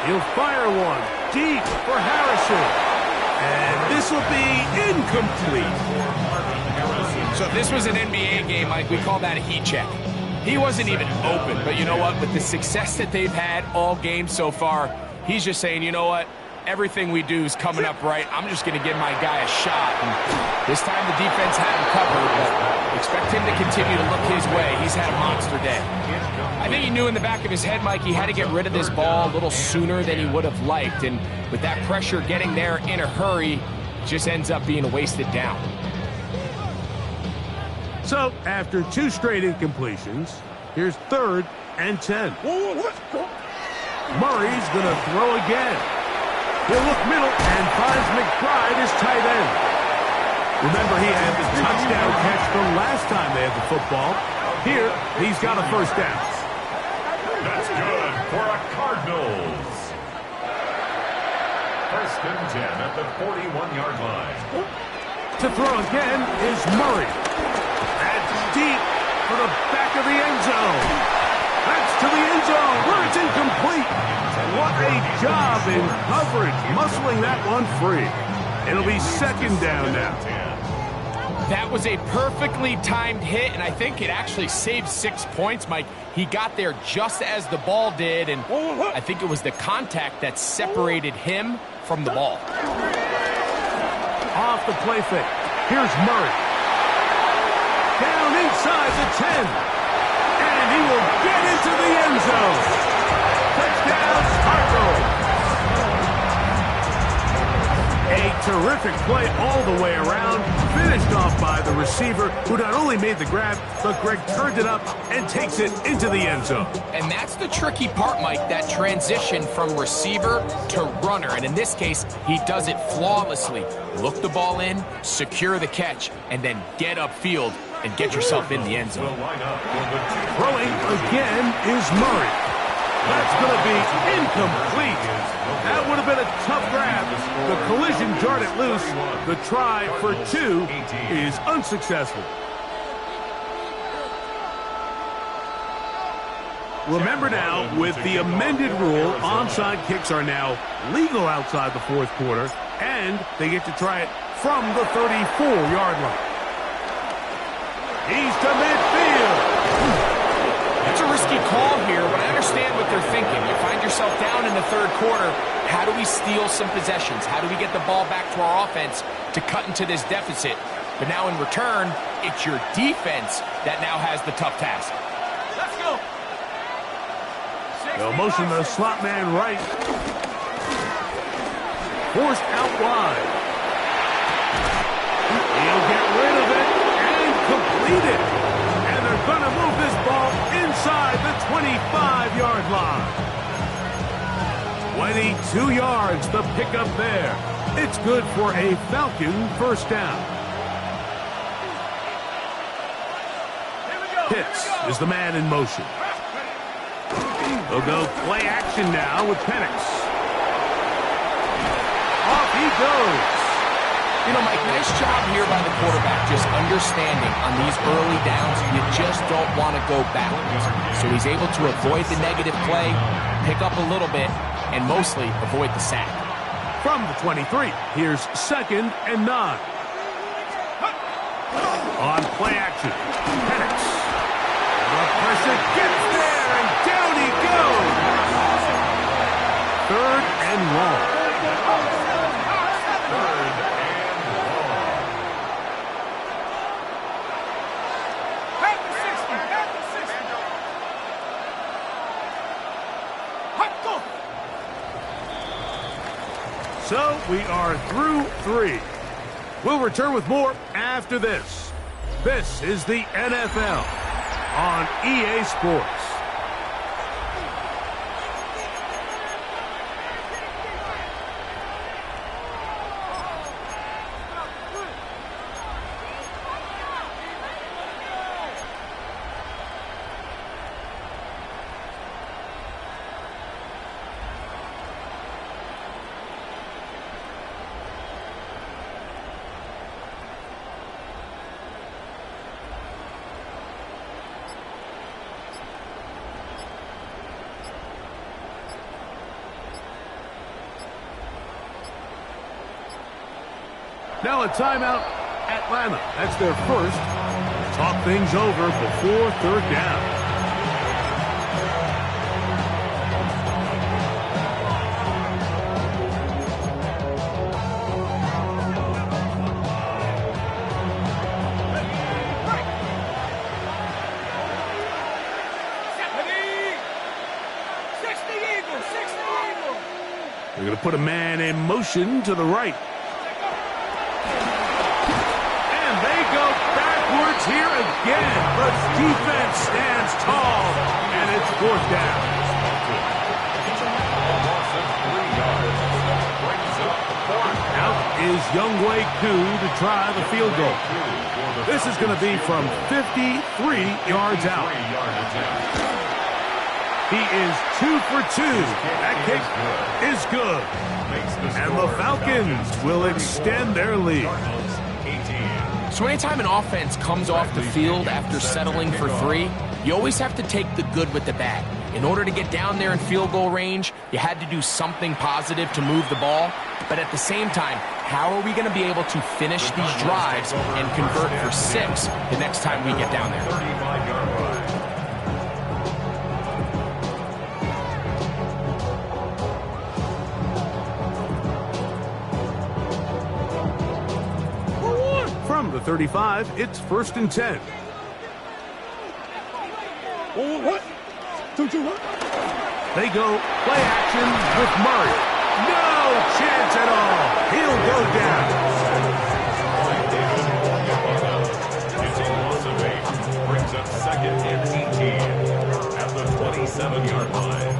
He'll fire one deep for Harrison. And this will be incomplete. So if this was an NBA game, Mike, we call that a heat check. He wasn't even open, but you know what? With the success that they've had all game so far, he's just saying, you know what? Everything we do is coming up right. I'm just going to give my guy a shot. And this time the defense had him covered, but expect him to continue to look his way. He's had a monster day. I think he knew in the back of his head, Mike, he had to get rid of this ball a little sooner than he would have liked. And with that pressure getting there in a hurry, it just ends up being a wasted down. So, after 2 straight incompletions, here's 3rd and 10. Murray's going to throw again. He'll look middle and finds McBride as tight end. Remember, he had the touchdown catch the last time they had the football. Here, he's got a first down. That's good for a Cardinals. 1st and 10 at the 41-yard line. To throw again is Murray. That's deep for the back of the end zone. That's to the end zone where it's incomplete. What a job in coverage, muscling that one free. It'll be 2nd down now. That was a perfectly timed hit, and I think it actually saved 6 points, Mike. He got there just as the ball did, and I think it was the contact that separated him from the ball. Off the play fake. Here's Murray. Down inside the 10. And he will get into the end zone. Touchdown, Cardinals. A terrific play all the way around. Finished off by the receiver, who not only made the grab, but Greg turned it up and takes it into the end zone. And that's the tricky part, Mike, that transition from receiver to runner. And in this case, he does it flawlessly. Look the ball in, secure the catch, and then get upfield and get yourself in the end zone. Throwing again is Murray. That's going to be incomplete. That would have been a tough grab. The collision jarred it loose. The try for 2 is unsuccessful. Remember now, with the amended rule, onside kicks are now legal outside the 4th quarter, and they get to try it from the 34-yard line. He's to midfield. That's a risky call here, but I understand what they're thinking. You find yourself down in the 3rd quarter. How do we steal some possessions? How do we get the ball back to our offense to cut into this deficit? But now in return, it's your defense that now has the tough task. Let's go. They'll motion the slot man right. Forced out wide. He'll get rid of it and complete it. And they're going to move this ball inside the 25-yard line. 22 yards, the pickup there. It's good for a Falcon first down. Pitts is the man in motion. They'll go play action now with Penix. Off he goes. You know, Mike, nice job here by the quarterback, just understanding on these early downs, you just don't want to go backwards. So he's able to avoid the negative play, pick up a little bit, and mostly avoid the sack. From the 23, here's 2nd and 9. On play action, Penix. The pressure gets there, and down he goes. 3rd and long. So we are through 3. We'll return with more after this. This is the NFL on EA Sports. Now a timeout, Atlanta. That's their first. Talk things over before third down. They're going to put a man in motion to the right. And they go backwards here again. The defense stands tall, and it's fourth down. Out is Younghoe Koo to try the field goal. This is going to be from 53 yards out. He is 2 for 2. That kick is good. And the Falcons will extend their lead. So anytime an offense comes off the field after settling for 3, you always have to take the good with the bad. In order to get down there in field goal range, you had to do something positive to move the ball. But at the same time, how are we going to be able to finish these drives and convert for 6 the next time we get down there? 35-yard line. From the 35, it's 1st and 10. What? 2-2-1. They go play action with Murray. No chance at all. He'll go down. It's a loss of 8. Brings up 2nd and 18 at the 27-yard line.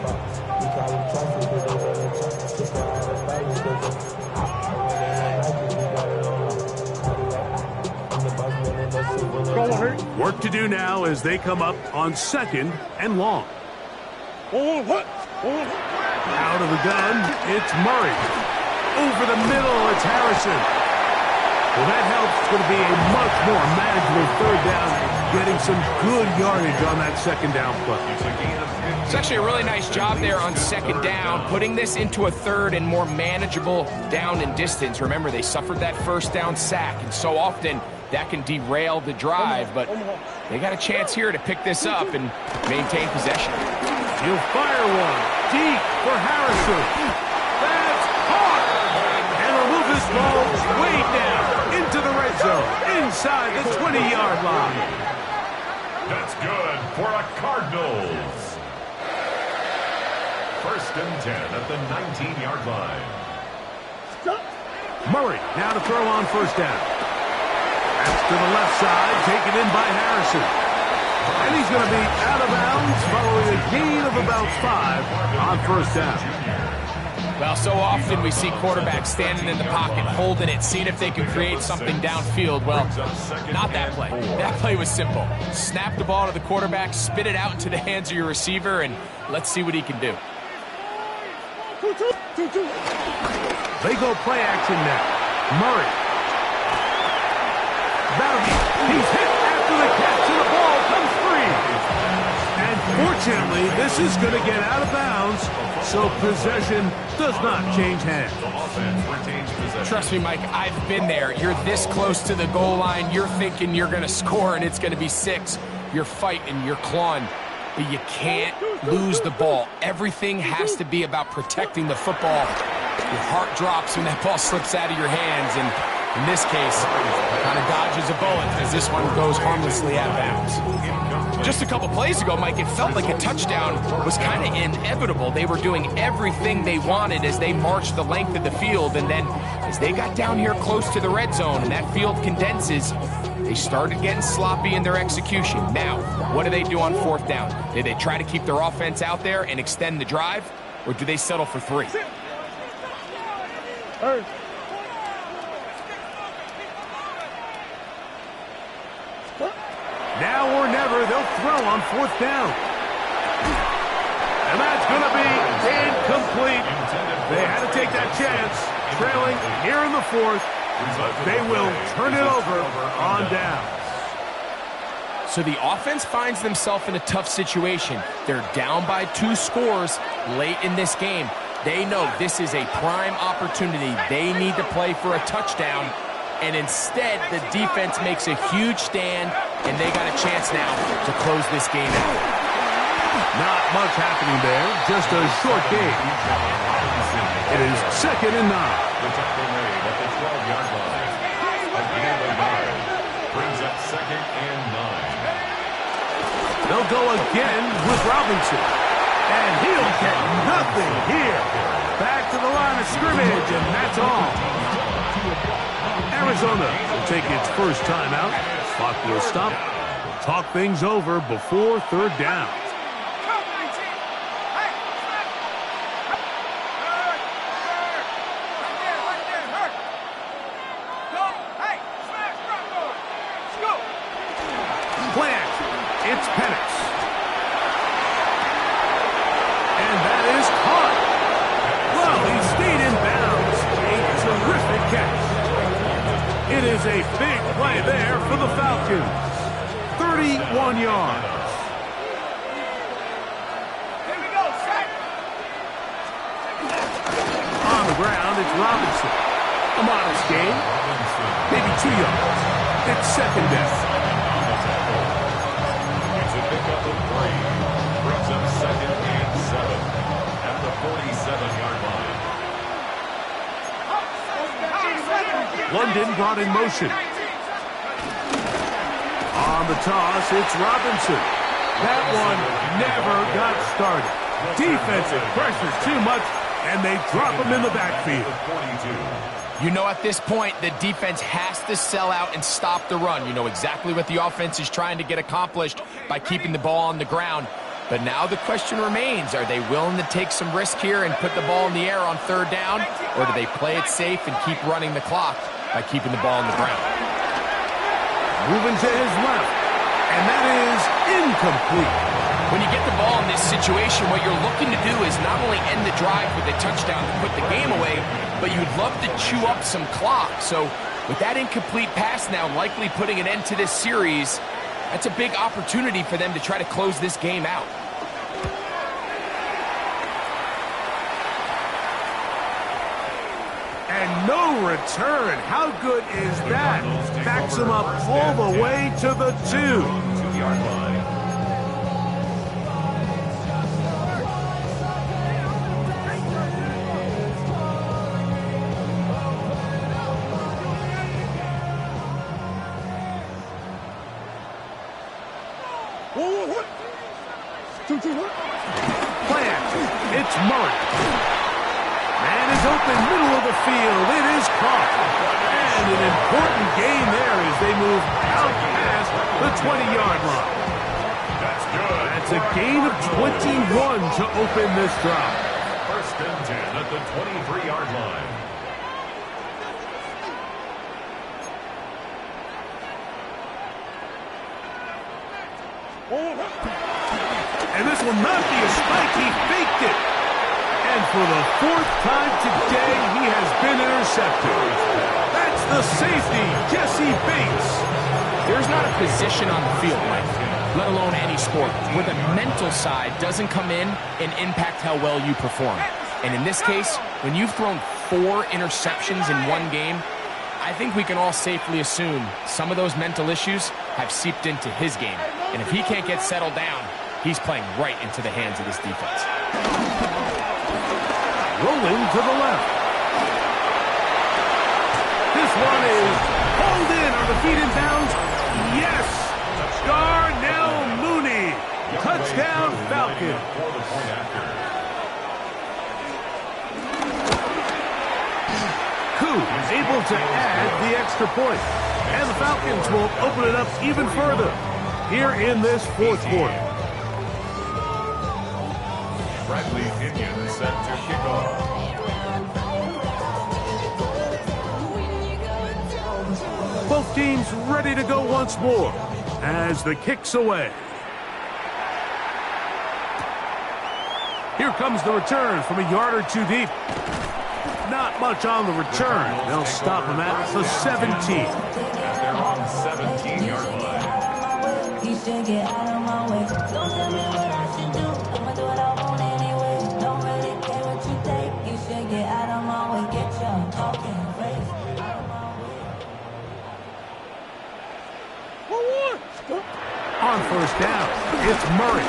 Work to do now as they come up on 2nd and long. Out of the gun, it's Murray. Over the middle, it's Harrison. Well, that helps. It's going to be a much more manageable third down, getting some good yardage on that 2nd down play. It's actually a really nice job there on 2nd down, putting this into a 3rd and more manageable down and distance. Remember, they suffered that 1st down sack, and so often that can derail the drive, but they got a chance here to pick this up and maintain possession. He'll fire one deep for Harrison. That's caught! And will move this ball way down into the red zone, inside the 20-yard line. That's good for a Cardinals. 1st and 10 at the 19-yard line. Murray now to throw on 1st down. That's to the left side, taken in by Harrison. And he's going to be out of bounds following a gain of about 5 on 1st down. Well, so often we see quarterbacks standing in the pocket, holding it, seeing if they can create something downfield. Well, not that play. That play was simple. Snap the ball to the quarterback, spit it out into the hands of your receiver, and let's see what he can do. They go play action now. Murray. He's hit after the catch, and the ball comes free. And fortunately, this is going to get out of bounds, so possession does not change hands. The offense retains possession. Trust me, Mike, I've been there. You're this close to the goal line. You're thinking you're going to score, and it's going to be 6. You're fighting, you're clawing, but you can't lose the ball. Everything has to be about protecting the football. Your heart drops when that ball slips out of your hands, and in this case, kind of dodges a bullet as this one goes harmlessly out of bounds. Just a couple plays ago, Mike, it felt like a touchdown was kind of inevitable. They were doing everything they wanted as they marched the length of the field, and then as they got down here close to the red zone and that field condenses, they started getting sloppy in their execution. Now, what do they do on 4th down? Do they try to keep their offense out there and extend the drive, or do they settle for 3? Now or never, they'll throw on 4th down. And that's going to be incomplete. They had to take that chance, trailing here in the 4th. They will turn it over on down. So the offense finds themselves in a tough situation. They're down by 2 scores late in this game. They know this is a prime opportunity. They need to play for a touchdown. and instead the defense makes a huge stand, and they got a chance now to close this game out. Not much happening there, just a short game. It is 2nd and 9. The tackle made at the 12-yard line. Again, the guard brings up 2nd and 9. They'll go again with Robinson. And he'll get nothing here. Back to the line of scrimmage, and that's all. Arizona will take its first timeout. Clock will stop. We'll talk things over before 3rd down. Plant. It's Penix. And that is caught. Well, he stayed in bounds. A terrific catch. It is a big play there for the Falcons. 31 yards. Here we go, set. On the ground, it's Robinson. A modest gain. Maybe 2 yards. It's 2nd down. It's a pickup of 3. Brings up 2nd and 7 at the 47-yard line. London brought in motion. On the toss, it's Robinson. That one never got started. Defensive pressure too much, and they drop him in the backfield. You know, at this point, the defense has to sell out and stop the run. You know exactly what the offense is trying to get accomplished by keeping the ball on the ground. But now the question remains, are they willing to take some risk here and put the ball in the air on 3rd down? Or do they play it safe and keep running the clock by keeping the ball on the ground? Moving to his left, and that is incomplete. When you get the ball in this situation, what you're looking to do is not only end the drive with a touchdown to put the game away, but you'd love to chew up some clock. So with that incomplete pass now likely putting an end to this series, that's a big opportunity for them to try to close this game out. And no return. How good is that? Backs him up all the way to the 2. 2-yard line. Plant. It's Murray. Man is open, middle of the field. It is caught. And an important gain there as they move out past the 20-yard line. That's good. That's a gain of 21 to open this drive. 1st and 10 at the 23-yard line. And this will not be a spike. He faked it. And for the 4th time today, he has been intercepted. That's the safety, Jesse Bates. There's not a position on the field, Mike, let alone any sport, where the mental side doesn't come in and impact how well you perform. And in this case, when you've thrown 4 interceptions in one game, I think we can all safely assume some of those mental issues have seeped into his game. And if he can't get settled down, he's playing right into the hands of this defense. Rolling to the left. This one is pulled in on the feet and downs. Yes! Darnell Mooney. Touchdown, Falcons. For the point after. Koo is able to add the extra point. And the Falcons will open it up even further here in this 4th quarter. Bradley Pinion set to kick off. Both teams ready to go once more as the kick's away. Here comes the return from a yard or 2 deep. Not much on the return. They'll stop him at the 17. As they're on 17-yard line. You should get out of my way. Don't tell me what I should do. I'ma do what I want anyway. Don't really care what you think. You should get out of my way. Get your talking face out of my way. On first down, it's Murray.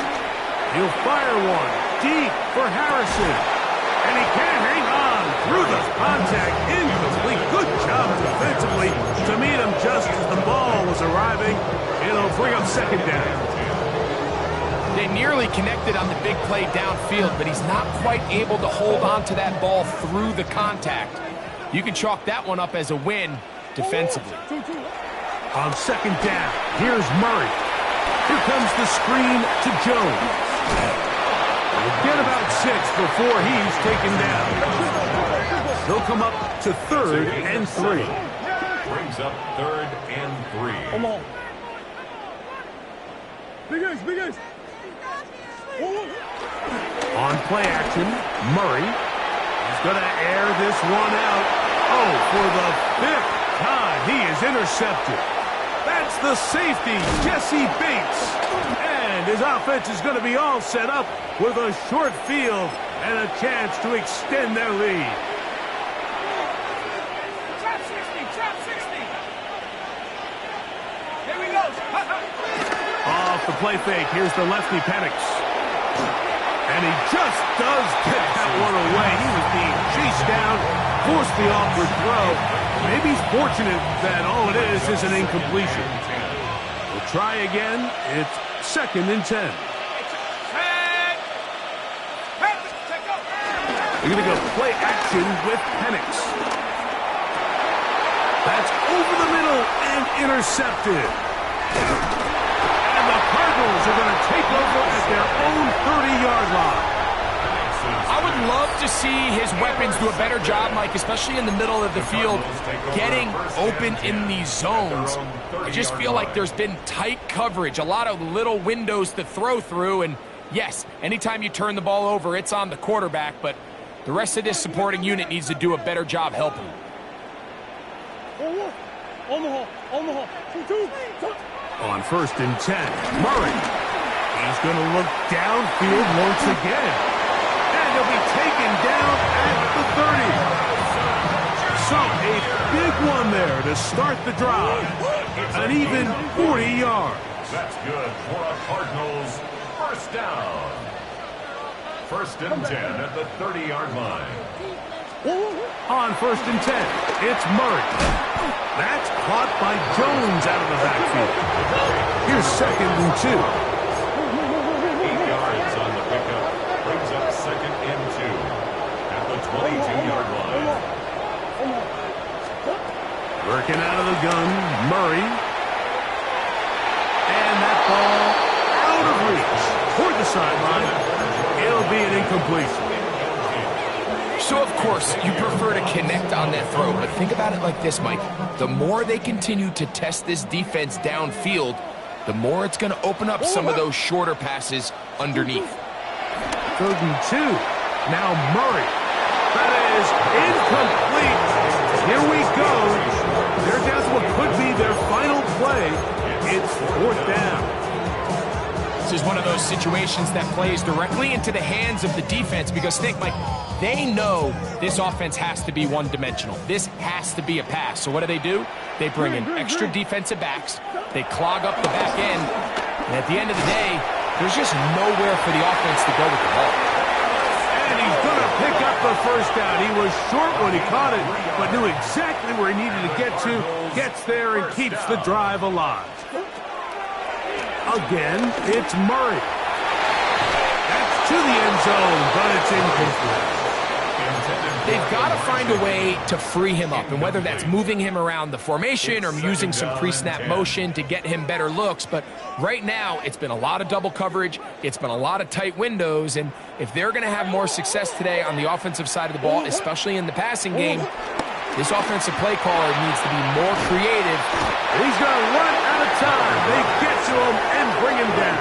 He'll fire one deep for Harrison. And he can't hang on through the contact. Incomplete. Good job defensively to meet him just as the ball was arriving. It'll bring up second down. They nearly connected on the big play downfield, but he's not quite able to hold on to that ball through the contact. You can chalk that one up as a win defensively. On second down, here's Murray. Here comes the screen to Jones. We'll get about 6 before he's taken down. He'll come up to 3rd and 3. Brings up 3rd and 3. Come on. Big ace, big ace. On play action, Murray. He's going to air this one out. Oh, for the 5th time, he is intercepted. That's the safety, Jesse Bates. And his offense is going to be all set up with a short field and a chance to extend their lead. Trap 60, trap 60. Here we go. Off the play fake, here's the lefty Penix. And he just does get that one away. He was being chased down, forced the awkward throw. Maybe he's fortunate that all it is an incompletion. We'll try again. It's 2nd and 10. We're going to go play action with Penix. That's over the middle and intercepted. And the Cardinals are going to take over at their own 30-yard line. I would love to see his weapons do a better job, Mike, especially in the middle of the field, getting open in these zones. I just feel like there's been tight coverage, a lot of little windows to throw through, and yes, anytime you turn the ball over, it's on the quarterback, but the rest of this supporting unit needs to do a better job helping him. On 1st and 10, Murray. He's going to look downfield once again. And he'll be taken down at the 30. So a big one there to start the drive. An even 40 yards. That's good for a Cardinals first down. 1st and 10 at the 30-yard line. On 1st and 10, it's Murray. That's caught by Jones out of the backfield. Here's 2nd and 2. 8 yards on the pickup. Brings up 2nd and 2 at the 22-yard line. Working out of the gun, Murray. And that ball out of reach toward the sideline. It'll be an incompletion. So, of course, you prefer to connect on that throw, but think about it like this, Mike. The more they continue to test this defense downfield, the more it's going to open up some of those shorter passes underneath. 3rd and 2. Now Murray. That is incomplete. Here we go. They're down to what could be their final play. It's 4th down. This is one of those situations that plays directly into the hands of the defense because, think, Mike, they know this offense has to be one-dimensional. This has to be a pass. So what do? They bring in extra defensive backs. They clog up the back end. And at the end of the day, there's just nowhere for the offense to go with the ball. And he's going to pick up the first down. He was short when he caught it, but knew exactly where he needed to get to. Gets there and keeps the drive alive. Again, it's Murray. That's to the end zone, but it's incomplete. They've got to find a way to free him up, and whether that's moving him around the formation or using some pre-snap motion to get him better looks, but right now it's been a lot of double coverage, it's been a lot of tight windows, and if they're going to have more success today on the offensive side of the ball, especially in the passing game, this offensive play caller needs to be more creative. He's going to run out of time. They get to him and bring him down.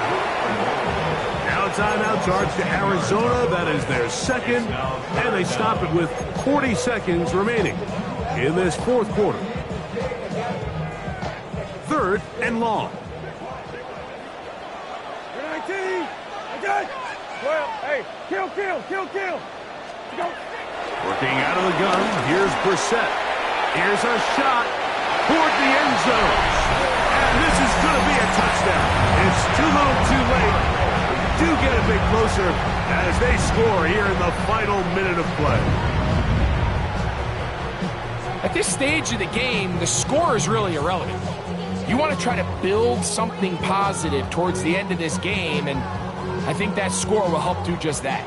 Now timeout charge to Arizona. That is their 2nd, and they stop it with 40 seconds remaining in this 4th quarter. 3rd and long. 19. Okay. Well, hey, kill. Go. Working out of the gun, here's Brissett. Here's a shot toward the end zone. And this is going to be a touchdown. It's too little too late. Do get a bit closer as they score here in the final minute of play. At this stage of the game, the score is really irrelevant. You want to try to build something positive towards the end of this game, and I think that score will help do just that.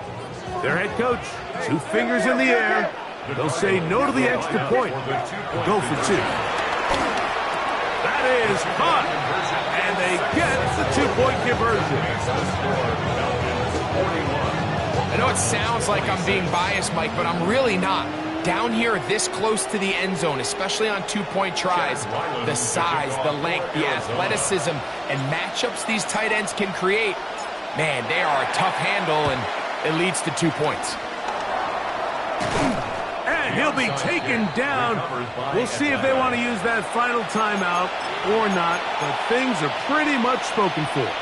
Their head coach, 2 fingers in the air. They'll say no to the extra point and go for 2. That is caught, and they get the 2-point conversion. I know it sounds like I'm being biased, Mike, but I'm really not. Down here this close to the end zone, especially on 2-point tries, the size, the length, the athleticism, and matchups these tight ends can create, man, they are a tough handle, and it leads to 2 points. And he'll be taken down. We'll see if they want to use that final timeout or not, but things are pretty much spoken for.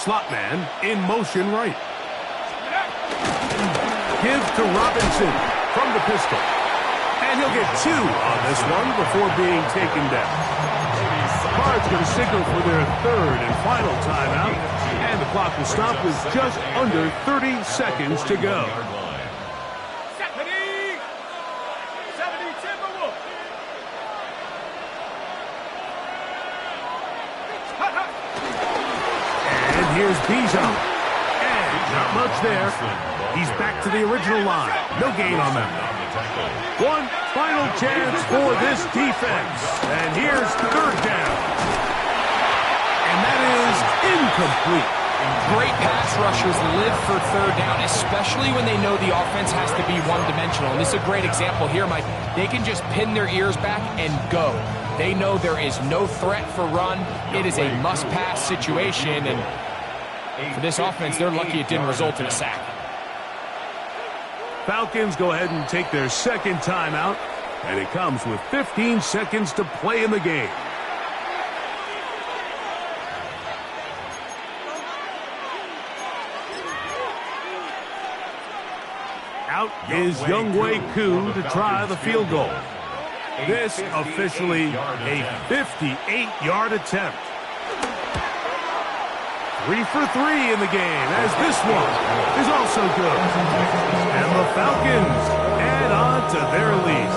Slot man in motion right. Give to Robinson from the pistol. And he'll get 2 on this one before being taken down. Cards going to signal for their 3rd and final timeout. And the clock will stop with just under 30 seconds to go. 70 Timberwolves. And here's Bijan. And not much there. He's back to the original line. No gain on that. One final chance for this defense. And here's 3rd down. And that is incomplete. Great pass rushers live for 3rd down, especially when they know the offense has to be one-dimensional. And this is a great example here, Mike. They can just pin their ears back and go. They know there is no threat for run. It is a must-pass situation, and for this offense, they're lucky it didn't result in a sack. Falcons go ahead and take their 2nd timeout, and it comes with 15 seconds to play in the game. Out is Younghoe Koo to try the field goal. This officially a 58-yard attempt. 3 for 3 in the game, as this one is also good. And the Falcons add on to their lead.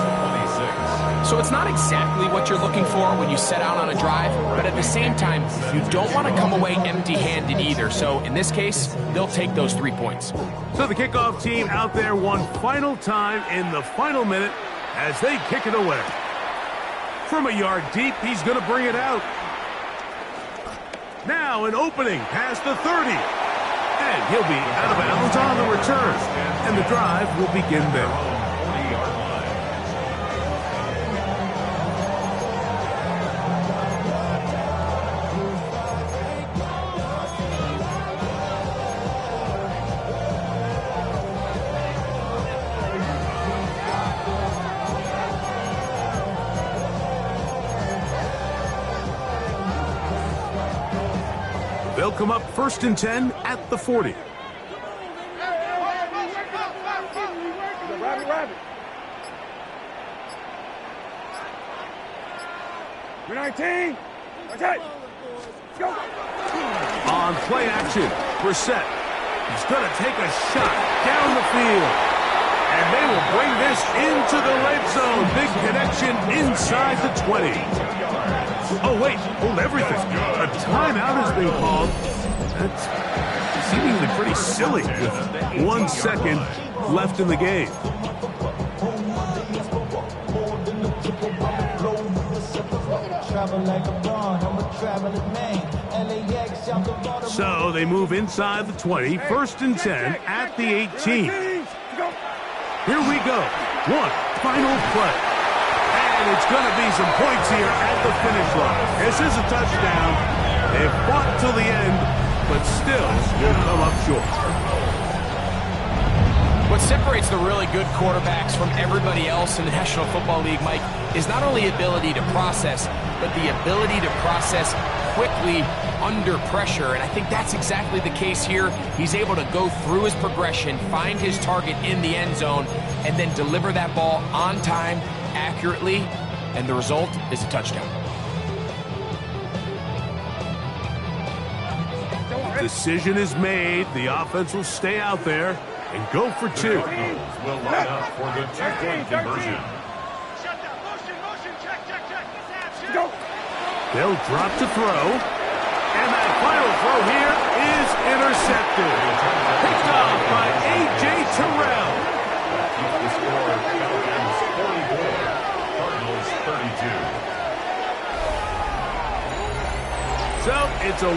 So it's not exactly what you're looking for when you set out on a drive, but at the same time, you don't want to come away empty-handed either. So in this case, they'll take those 3 points. So the kickoff team out there one final time in the final minute as they kick it away. From a yard deep, he's going to bring it out. Now an opening past the 30. And he'll be out of bounds on the return. And the drive will begin there. They'll come up 1st and 10 at the 40. We're 19. Okay. Go. On play action, Brissett. He's going to take a shot down the field. And they will bring this into the red zone. Big connection inside the 20. Oh, wait, hold everything. A timeout has been called. That's seemingly pretty silly with 1 second left in the game. So they move inside the 20, 1st and 10 at the 18. Here we go. One final play. And it's going to be some points here at the finish line. This is a touchdown. They've fought till the end, but still will come up short. What separates the really good quarterbacks from everybody else in the National Football League, Mike, is not only ability to process, but the ability to process quickly under pressure. And I think that's exactly the case here. He's able to go through his progression, find his target in the end zone, and then deliver that ball on time, accurately, and the result is a touchdown. Decision is made. The offense will stay out there and go for two. The Cardinals will line up for the two-point conversion. They'll drop to throw. And that final throw here is intercepted. Picked off by A.J. Terrell. That keeps the score Pelicans 44, Cardinals 32. So it's a